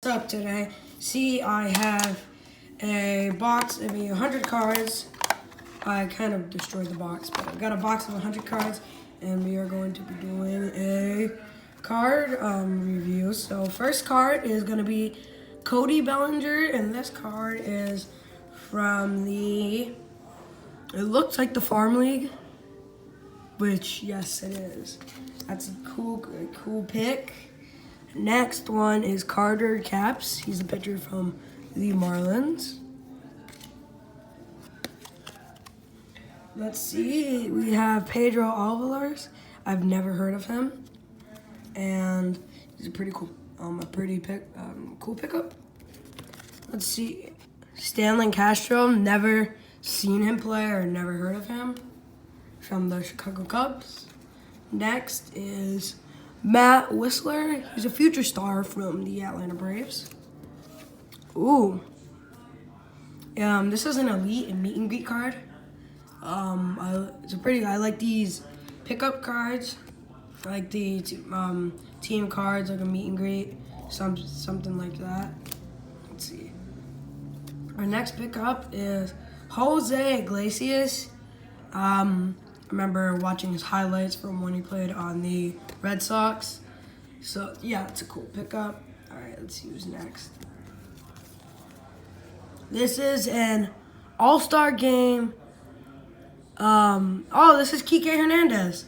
What's up today? See, I have a box of 100 cards. I kind of destroyed the box, but I've got a box of 100 cards, and we are going to be doing a card review. So first card is going to be Cody Bellinger, and this card is from it looks like the Farm League, which, yes, it is. That's a cool pick. Next one is Carter Capps. He's a pitcher from the Marlins. Let's see. We have Pedro Alvarez. I've never heard of him, and he's a pretty cool, cool pickup. Let's see. Stanley Castro. Never seen him play or never heard of him. From the Chicago Cubs. Next is Matt Whistler. He's a future star from the Atlanta Braves. Ooh. This is an elite and meet and greet card. I like these pickup cards. I like the team cards, like a meet and greet, something like that. Let's see. Our next pickup is Jose Iglesias. I remember watching his highlights from when he played on the Red Sox. So, yeah, it's a cool pickup. All right, let's see who's next. This is an All-Star game. This is Kike Hernandez.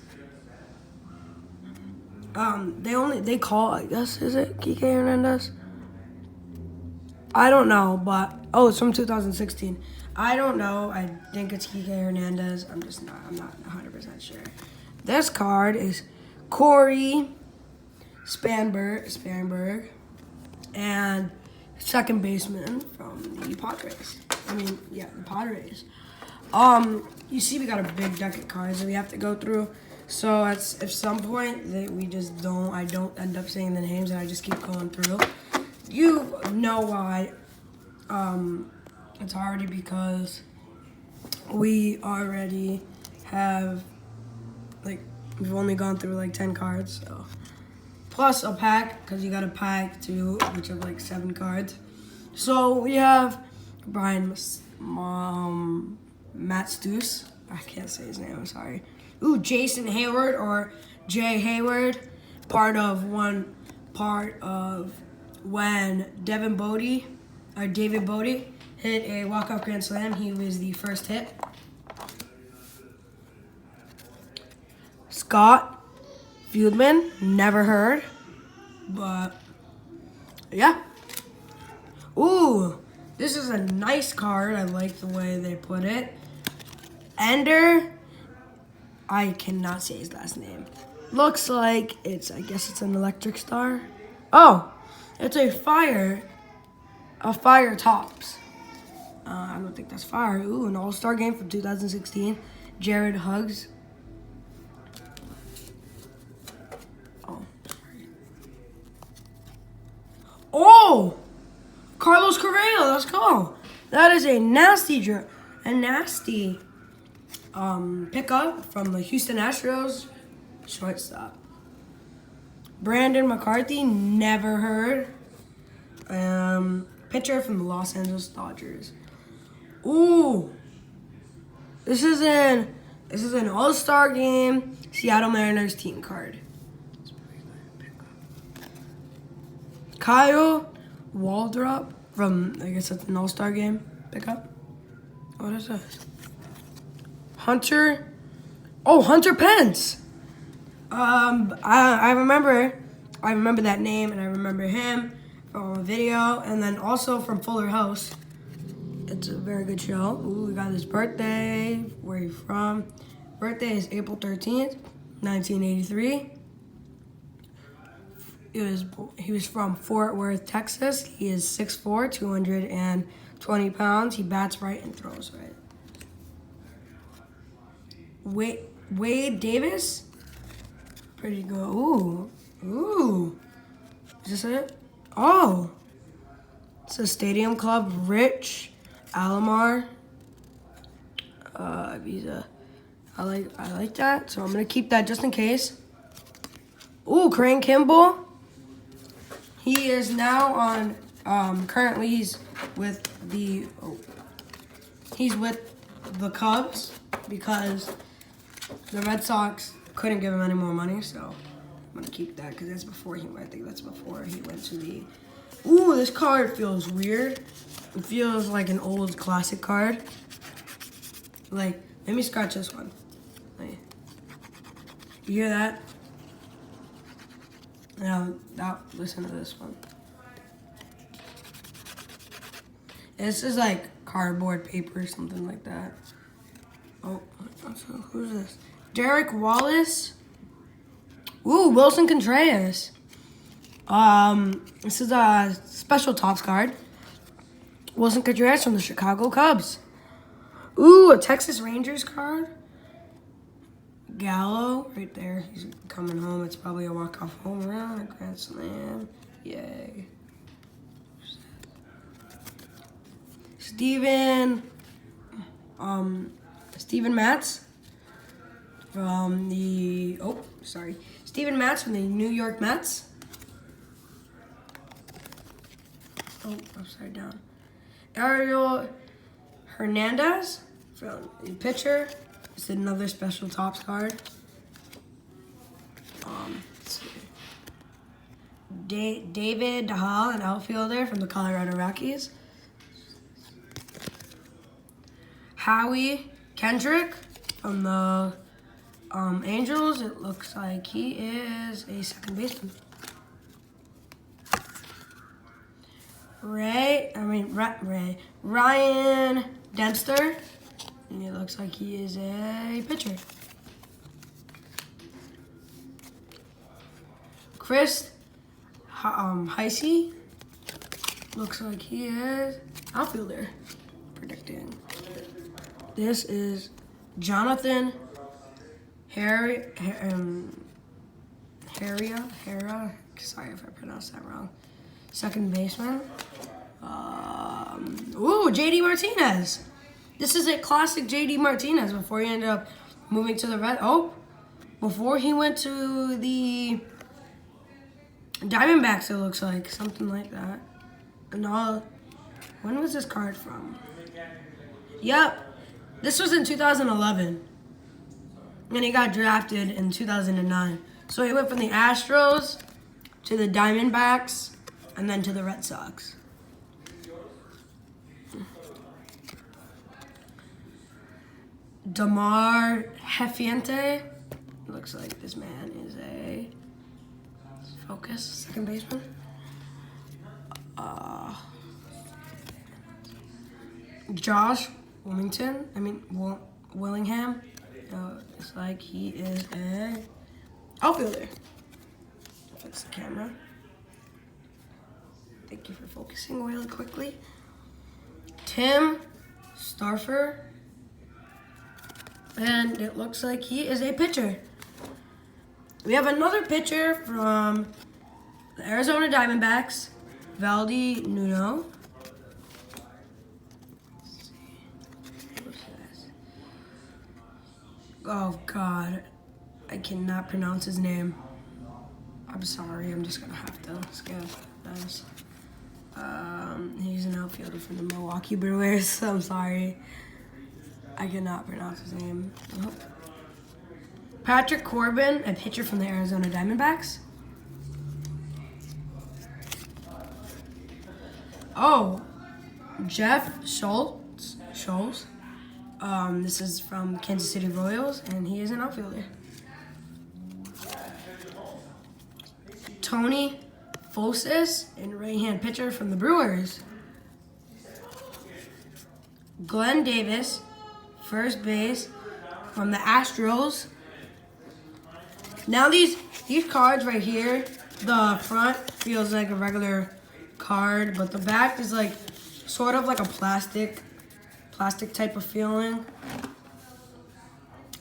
Is it Kike Hernandez? I don't know, but, it's from 2016. I don't know. I think it's Kike Hernandez. I'm not 100% sure. This card is Corey Spanberg, and second baseman from the Padres. The Padres. You see we got a big deck of cards that we have to go through. So at some point I don't end up saying the names and I just keep going through. You know why. It's already because we already have, we've only gone through 10 cards, so. Plus a pack, because you got a pack too, which have 7 cards. So we have Matstus. I can't say his name, I'm sorry. Ooh, Jason Hayward, or Jay Hayward, part of when David Bodie hit a walk-off grand slam. He was the first hit. Scott Fieldman, never heard, but yeah. Ooh, this is a nice card. I like the way they put it. Ender, I cannot say his last name. Looks like I guess it's an electric star. Oh, it's a fire tops. I don't think that's fire. Ooh, an all-star game from 2016. Jared Huggs. Oh! Carlos Correa, let's go. That is a nasty pickup from the Houston Astros shortstop. Brandon McCarthy, never heard. Pitcher from the Los Angeles Dodgers. Ooh, this is an All-Star game Seattle Mariners team card. Kyle Waldrop from, I guess that's an All-Star game pickup. What is this? Hunter Pence. I remember that name, and I remember him from a video, and then also from Fuller House. It's a very good show. Ooh, we got his birthday. Where he from? Birthday is April 13th, 1983. He was from Fort Worth, Texas. He is 6'4", 220 pounds. He bats right and throws right. Wade Davis. Pretty good. Ooh. Is this it? Oh. It's a Stadium Club. Rich Alomar. Visa. I like that, so I'm gonna keep that just in case. Ooh, Crane Kimball. He is now on. Currently, he's with the. He's with the Cubs because the Red Sox couldn't give him any more money. So I'm gonna keep that because that's before he. I think that's before he went to the. Ooh, this card feels weird. It feels like an old classic card. Like, let me scratch this one. Like, you hear that? Now, listen to this one. This is like cardboard paper, something like that. Oh, so who's this? Derek Wallace. Ooh, Wilson Contreras. This is a special Topps card. Wilson Contreras from the Chicago Cubs. Ooh, a Texas Rangers card. Gallo, right there. He's coming home. It's probably a walk-off home run, a grand slam. Yay. Steven Matz from the Steven Matz from the New York Mets. Oh, upside down. Ariel Hernandez from the pitcher. It's another special Topps card. Let's see. David Dahal, an outfielder from the Colorado Rockies. Howie Kendrick from the Angels. It looks like he is a second baseman. Ryan Dempster. And it looks like he is a pitcher. Chris Heisey. Looks like he is outfielder. Predicting. This is Jonathan Hera. Sorry if I pronounced that wrong. Second baseman. JD Martinez. This is a classic JD Martinez before he ended up moving to the Red. Before he went to the Diamondbacks, it looks like something like that. And when was this card from? Yep, this was in 2011, and he got drafted in 2009. So he went from the Astros to the Diamondbacks, and then to the Red Sox. Damar Hefiente. Looks like this man is a second baseman. Josh Willingham. It's like he is a outfielder. Fix the camera. Thank you for focusing really quickly. Tim Starfer. And it looks like he is a pitcher. We have another pitcher from the Arizona Diamondbacks, Valdi Nuno. Let's see. What's this? Oh, God. I cannot pronounce his name. I'm sorry. I'm just going to have to skip this. He's an outfielder for the Milwaukee Brewers, so I'm sorry. I cannot pronounce his name. Oh. Patrick Corbin, a pitcher from the Arizona Diamondbacks. Jeff Schultz. This is from Kansas City Royals, and he is an outfielder. Tony Fosis, a right-hand pitcher from the Brewers. Glenn Davis, first base from the Astros. Now these cards right here, the front feels like a regular card, but the back is like sort of like a plastic type of feeling.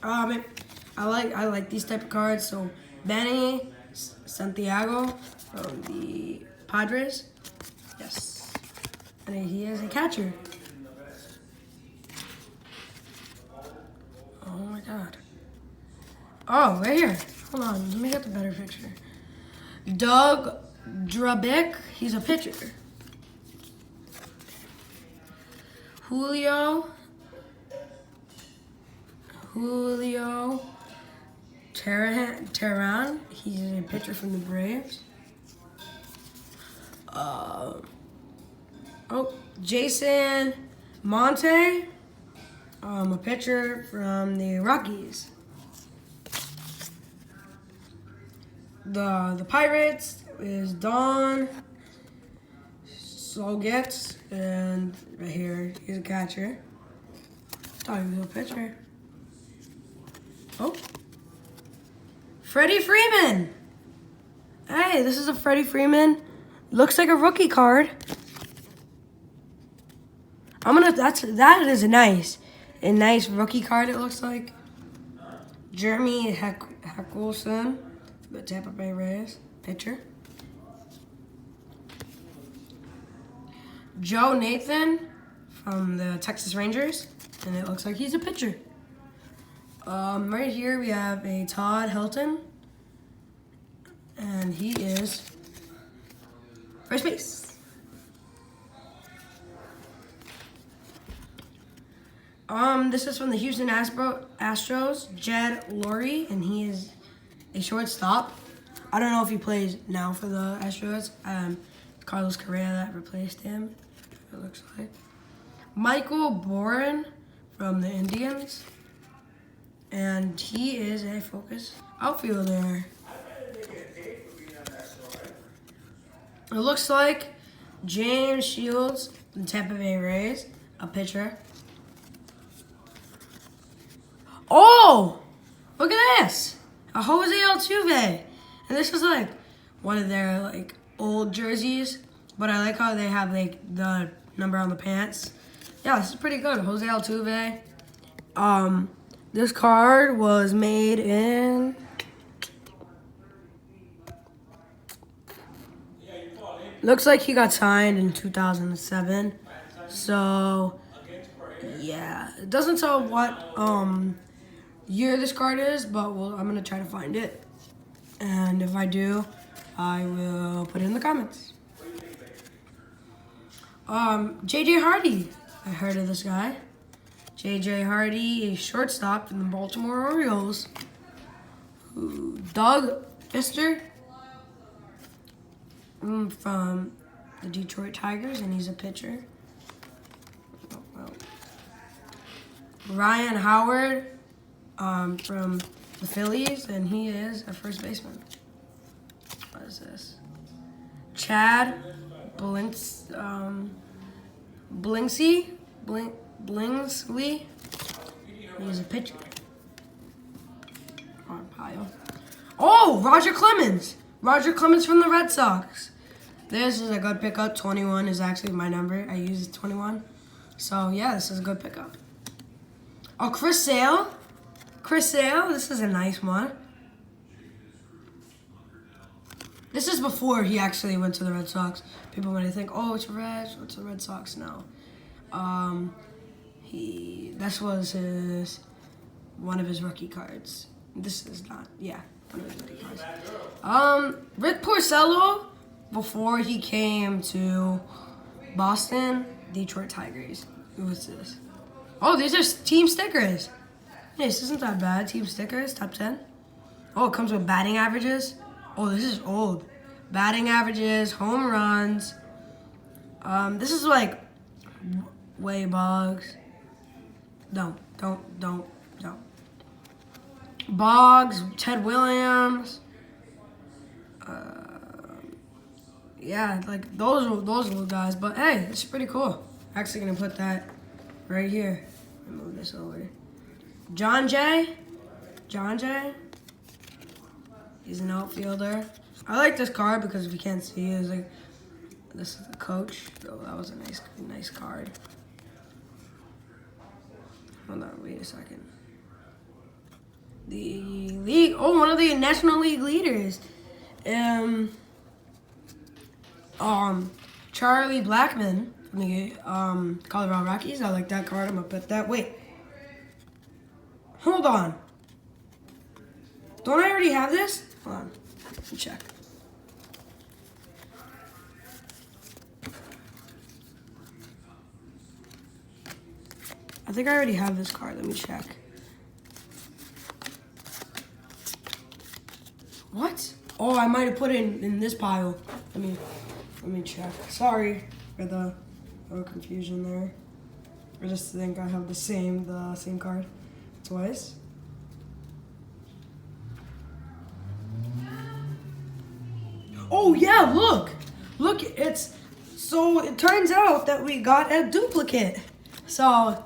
I like these type of cards. So Benny Santiago from the Padres. Yes. And he is a catcher. Oh my God. Oh, right here. Hold on, let me get the better picture. Doug Drabic, he's a pitcher. Julio Teheran, he's a pitcher from the Braves. Jason Monte, a pitcher from the Rockies. The Pirates is Don Solgetz, and right here he's a catcher. Thought he was a pitcher. Oh, Freddie Freeman. Hey, this is a Freddie Freeman. Looks like a rookie card. That is a nice rookie card. It looks like Jeremy Heckelson, the Tampa Bay Rays pitcher. Joe Nathan from the Texas Rangers, and it looks like he's a pitcher. Right here we have a Todd Helton, and he is first base. This is from the Houston Astros, Jed Lurie, and he is a shortstop. I don't know if he plays now for the Astros. Carlos Correa that replaced him, it looks like. Michael Boren from the Indians, and he is a outfielder. It looks like James Shields, the Tampa Bay Rays, a pitcher. Oh, look at this, a Jose Altuve, and this is like one of their like old jerseys, but I like how they have like the number on the pants. Yeah, this is pretty good, Jose Altuve. This card was made in looks like he got signed in 2007. So yeah, it doesn't tell what year this card is, but I'm gonna try to find it, and if I do, I will put it in the comments. JJ Hardy, I heard of this guy. JJ Hardy, a shortstop from the Baltimore Orioles. Doug Fister from the Detroit Tigers, and he's a pitcher. Ryan Howard from the Phillies, and he is a first baseman. What is this? Chad Blingsley. He's a pitcher. On pile. Oh, Roger Clemens. Roger Clemens from the Red Sox. This is a good pickup. 21 is actually my number. I use 21. So yeah, this is a good pickup. Oh, Chris Sale. This is a nice one. This is before he actually went to the Red Sox. People might think, oh, it's the Red Sox now. This was one of his rookie cards. This is not, yeah, one of his rookie cards. Rick Porcello, before he came to Boston, Detroit Tigers. What's this? Oh, these are team stickers. Hey, this isn't that bad. Team stickers, top 10. Oh, it comes with batting averages. Oh, this is old. Batting averages, home runs. This is like Way Boggs. Don't. Boggs, Ted Williams. Yeah, like those little guys. But hey, it's pretty cool. Actually gonna put that right here. Let me move this over. John Jay. He's an outfielder. I like this card because if you can't see, it's like this is the coach. Oh, that was a nice card. Hold on, wait a second. The league. Oh, one of the National League leaders. Charlie Blackmon from the Colorado Rockies. I like that card. I'm gonna put that. Wait. Hold on. Don't I already have this? Hold on. Let me check. I think I already have this card. Let me check. What? Oh, I might have put it in this pile. Let me check. Sorry for the little confusion there. I just think I have the same card twice. Oh yeah, look, so it turns out that we got a duplicate. So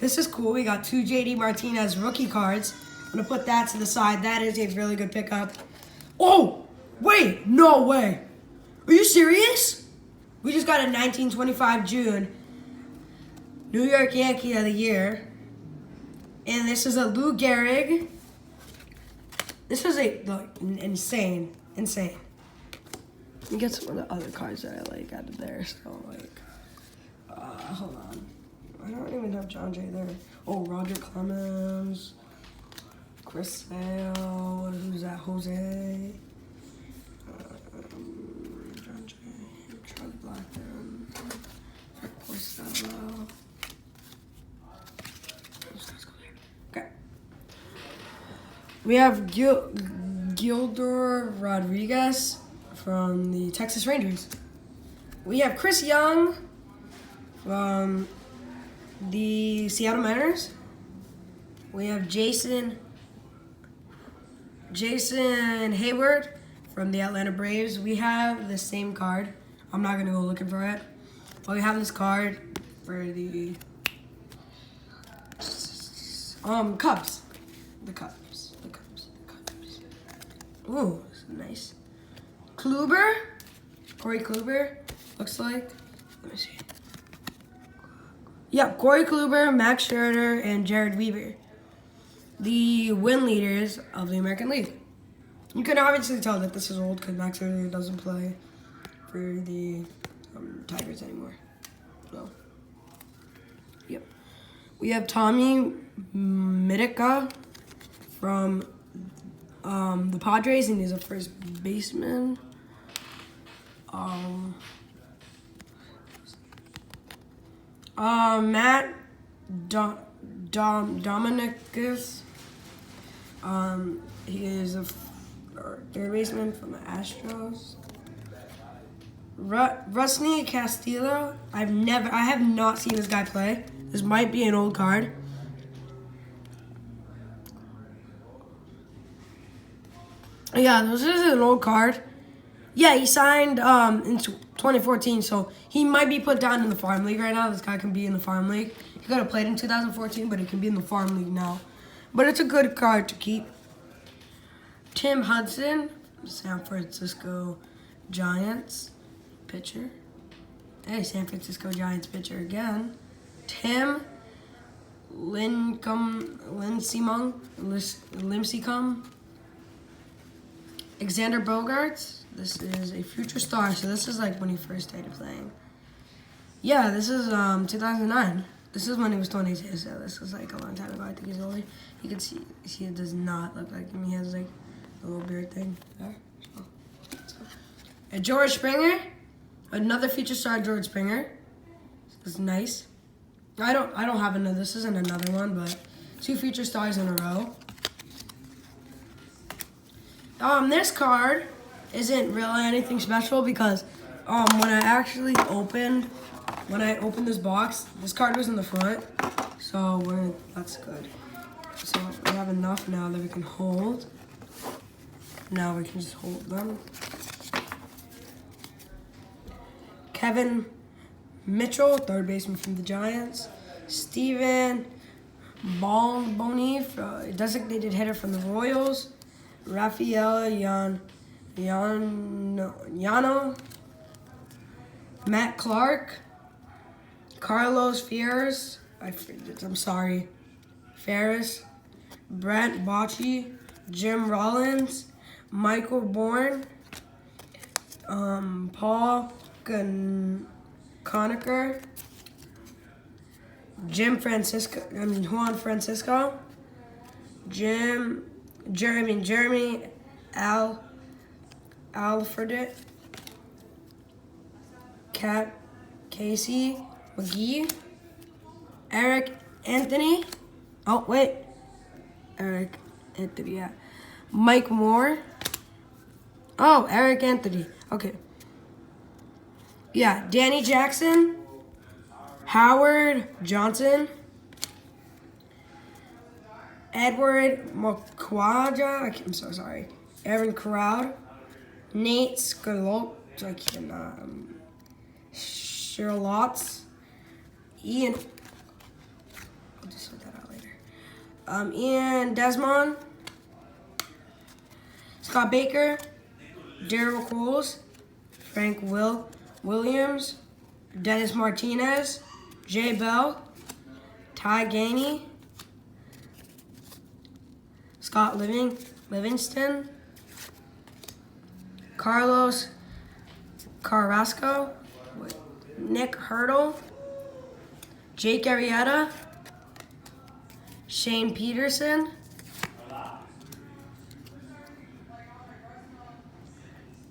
this is cool. We got 2 JD Martinez rookie cards. I'm gonna put that to the side. That is a really good pickup. Oh, wait, no way. Are you serious? We just got a 1925 June New York Yankee of the year. And this is a Lou Gehrig. This is insane. Let me get some of the other cards that I like out of there. So hold on. I don't even have John Jay there. Oh, Roger Clemens, Chris Sale. Who's that? Jose. John Jay, Charlie Blackburn, Rick Porcello. Okay. We have Gilder Rodriguez from the Texas Rangers. We have Chris Young from the Seattle Mariners. We have Jason Hayward from the Atlanta Braves. We have the same card. I'm not gonna go looking for it. But we have this card for the Cubs. The Cubs. Ooh, this is nice. Kluber, Corey Kluber, looks like. Let me see. Yep, Corey Kluber, Max Scherzer, and Jared Weaver, the win leaders of the American League. You can obviously tell that this is old because Max Scherzer doesn't play for the Tigers anymore. So, yep. We have Tommy Mitka from the Padres, and he's a first baseman. Matt Dominicus. He is a third baseman from the Astros. Rusney Castillo. I have not seen this guy play. This might be an old card. Yeah, this is an old card. Yeah, he signed in 2014, so he might be put down in the farm league right now. This guy can be in the farm league. He could have played in 2014, but he can be in the farm league now. But it's a good card to keep. Tim Hudson, San Francisco Giants pitcher. Hey, San Francisco Giants pitcher again. Tim Lincecum. Alexander Bogaerts. This is a future star, so this is like when he first started playing. Yeah, this is 2009. This is when he was 22, so this is like a long time ago. I think he's older. You can see it does not look like him. He has like a little beard thing there. And George Springer, another future star, George Springer. This is nice. I don't have another. This isn't another one, but 2 future stars in a row. This card isn't really anything special because when I opened this box, this card was in the front, so that's good. So we have enough now that we can hold. Now we can just hold them. Kevin Mitchell, third baseman from the Giants. Steven Bonnie, designated hitter from the Royals. Rafael Yano, Matt Clark, Carlos Ferris, Ferris, Brent Bochy, Jim Rollins, Michael Bourne, Paul Conacher, Juan Francisco, Jeremy Alfred, Casey McGee, Anthony. Oh, wait. Eric Anthony, yeah. Mike Moore. Oh, Eric Anthony. Okay. Yeah, Danny Jackson. Howard Johnson. Edward Makwaja. I'm so sorry. Aaron Crowd. Nate Scalot. I cannot. Charlotte. Ian. I'll just sort that out later. Ian Desmond. Scott Baker. Daryl Coles. Frank Williams. Dennis Martinez. Jay Bell. Ty Gainey. Scott Livingston. Carlos Carrasco. Nick Hurdle. Jake Arrieta. Shane Peterson.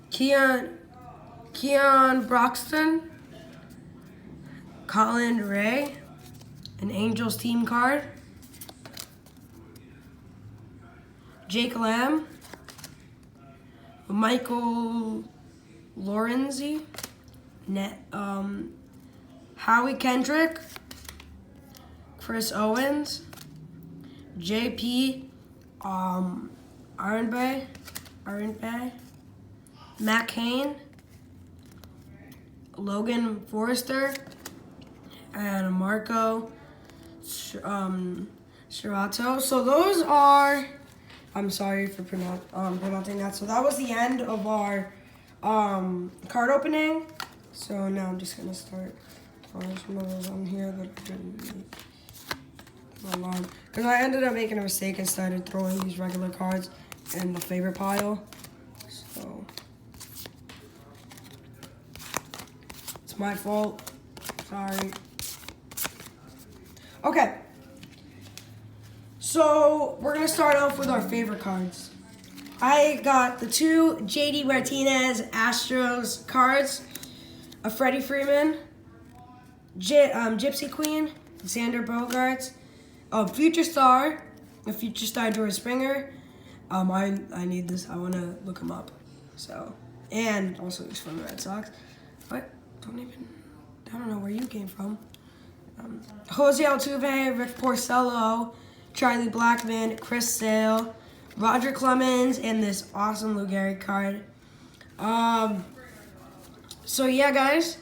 Keon Broxton. Colin Ray. An Angels team card. Jake Lamb. Michael Lorenzi. Howie Kendrick. Chris Owens. JP Ironbay. Matt Cain. Logan Forrester. And Marco Shirato. So those are, I'm sorry for pronouncing that. So that was the end of our card opening. So now I'm just gonna start throwing some of those on here that I didn't make. Because I ended up making a mistake and started throwing these regular cards in the favorite pile. So it's my fault. Sorry. Okay. So we're gonna start off with our favorite cards. I got the 2 JD Martinez Astros cards, a Freddie Freeman, Gypsy Queen, Xander Bogaerts, a future star George Springer. I need this. I want to look him up. So, and also he's from the Red Sox. What? I don't know where you came from. Jose Altuve, Rick Porcello, Charlie Blackmon, Chris Sale, Roger Clemens, and this awesome Lou Gehrig card. So yeah, guys,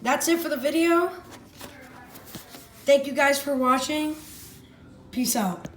that's it for the video. Thank you guys for watching. Peace out.